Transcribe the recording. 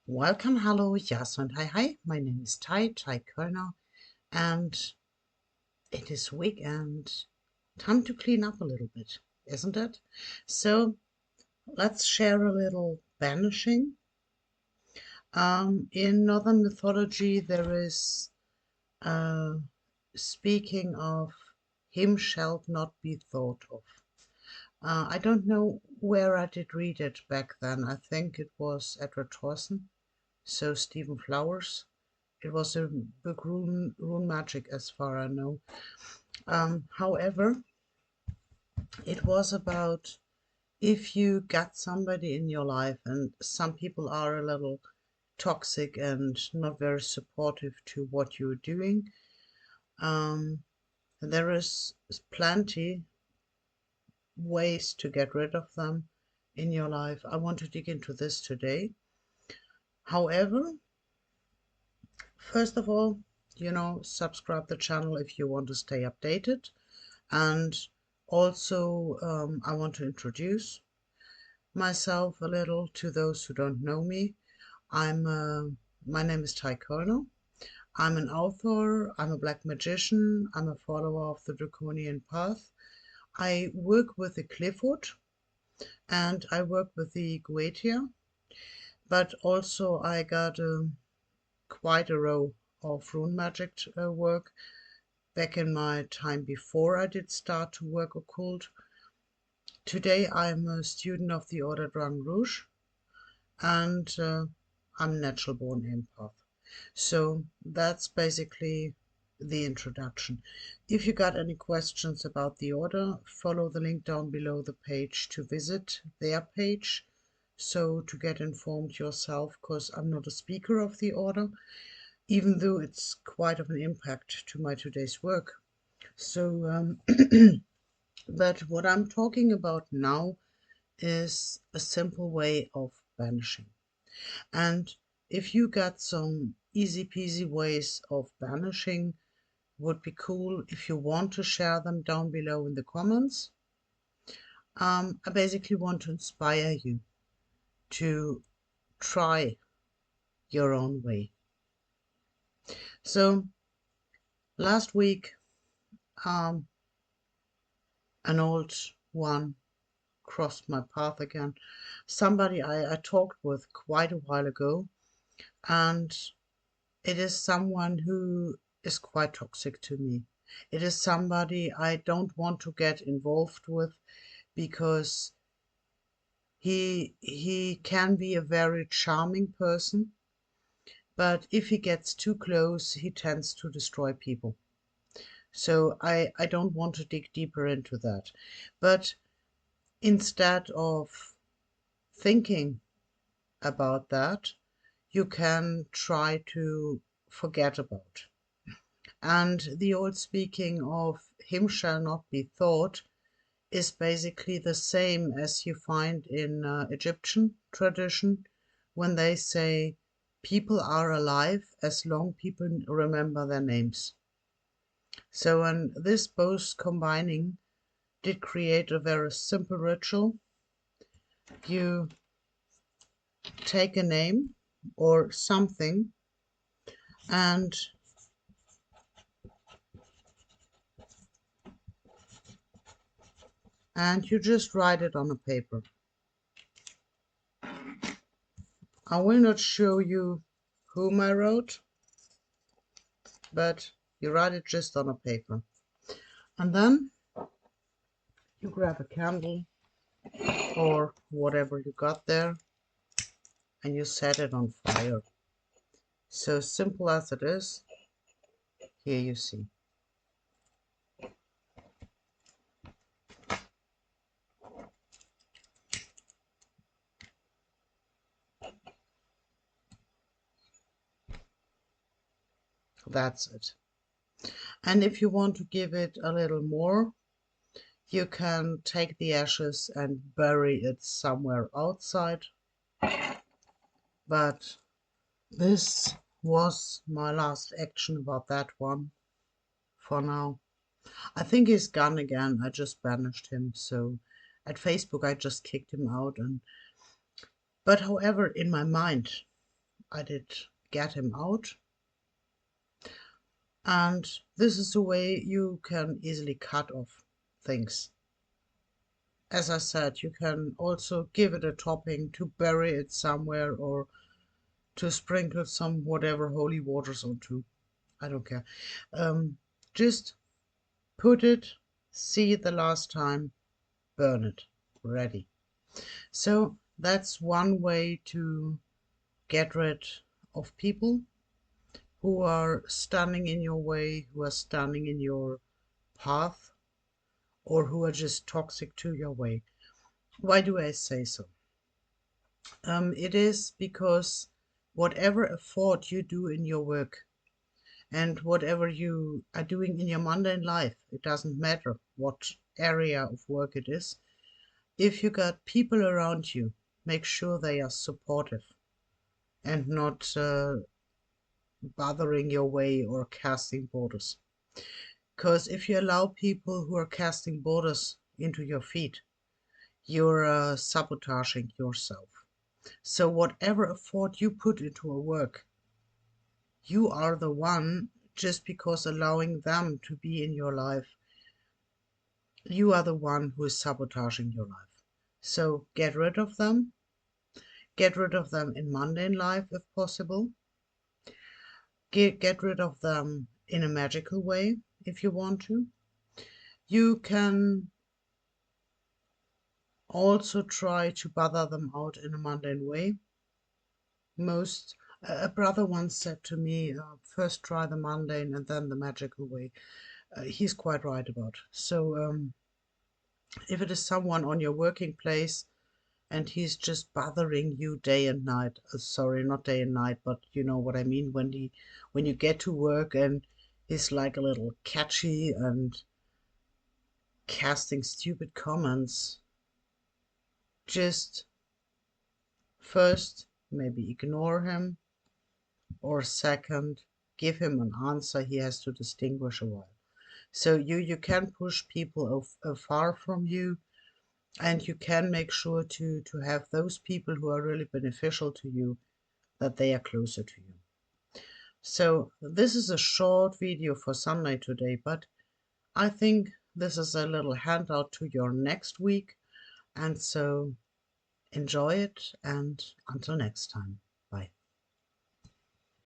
Welcome, hello, yes, and hi. My name is Ty Kölner, and it is weekend. Time to clean up a little bit, isn't it? So let's share a little banishing. In Northern mythology, there is uh, speaking of him shall not be thought of. I don't know where I did read it back then. I think it was Edward Thorson, so Stephen Flowers. It was a book, rune magic, as far I know. However, it was about if you got somebody in your life, and some people are a little toxic and not very supportive to what you're doing. There is plenty ways to get rid of them in your life. I want to dig into this today. However, first of all, subscribe the channel if you want to stay updated. And also, I want to introduce myself a little to those who don't know me. My name is Ty Kölner. I'm an author, I'm a black magician, I'm a follower of the Draconian path. I work with the Cliffwood and I work with the Goetia, but also I got quite a row of rune magic work back in my time before I did start to work occult. Today I'm a student of the Order Dragon Rouge, and I'm a natural born empath. So that's basically the introduction. If you got any questions about the order, follow the link down below the page to visit their page. So to get informed yourself, because I'm not a speaker of the order, even though it's quite of an impact to my today's work. So, but what I'm talking about now is a simple way of banishing. And if you got some easy peasy ways of banishing, would be cool if you want to share them down below in the comments. I basically want to inspire you to try your own way. So last week, an old one crossed my path again. Somebody I talked with quite a while ago, and it is someone who is quite toxic to me. It is somebody I don't want to get involved with because he can be a very charming person, but if he gets too close, he tends to destroy people. So I don't want to dig deeper into that. But instead of thinking about that, you can try to forget about. And the old speaking of him shall not be thought is basically the same as you find in Egyptian tradition when they say people are alive as long people remember their names. So, and this both combining did create a very simple ritual. You take a name or something and you just write it on a paper. I will not show you whom I wrote, but you write it just on a paper. And then you grab a candle or whatever you got there and you set it on fire. So simple as it is, here you see. That's it. And if you want to give it a little more, you can take the ashes and bury it somewhere outside. But this was my last action about that one for now. I think he's gone again. I just banished him. So at Facebook, I just kicked him out. But however, in my mind, I did get him out. And this is the way you can easily cut off things. As I said, you can also give it a topping to bury it somewhere or to sprinkle some whatever holy waters onto. I don't care. Just put it, see it the last time, burn it, ready. So that's one way to get rid of people who are standing in your way, who are standing in your path, or who are just toxic to your way. Why do I say so? It is because whatever effort you do in your work and whatever you are doing in your mundane life, it doesn't matter what area of work it is, if you got people around you, make sure they are supportive and not bothering your way or casting borders. Because if you allow people who are casting borders into your feet, you're sabotaging yourself. So whatever effort you put into a work, you are the one, just because allowing them to be in your life, you are the one who is sabotaging your life. So get rid of them. Get rid of them in mundane life if possible. Get rid of them in a magical way if you want to. You can also try to bother them out in a mundane way. A brother once said to me, first try the mundane and then the magical way. He's quite right about. So if it is someone on your working place and he's just bothering you day and night, sorry, not day and night, but you know what I mean, when you get to work and he's like a little catchy and casting stupid comments, just first maybe ignore him, or second, give him an answer he has to distinguish a while. So you can push people afar from you, and you can make sure to have those people who are really beneficial to you, that they are closer to you. So this is a short video for Sunday today, but I think this is a little handout to your next week, and so enjoy it, and until next time, bye.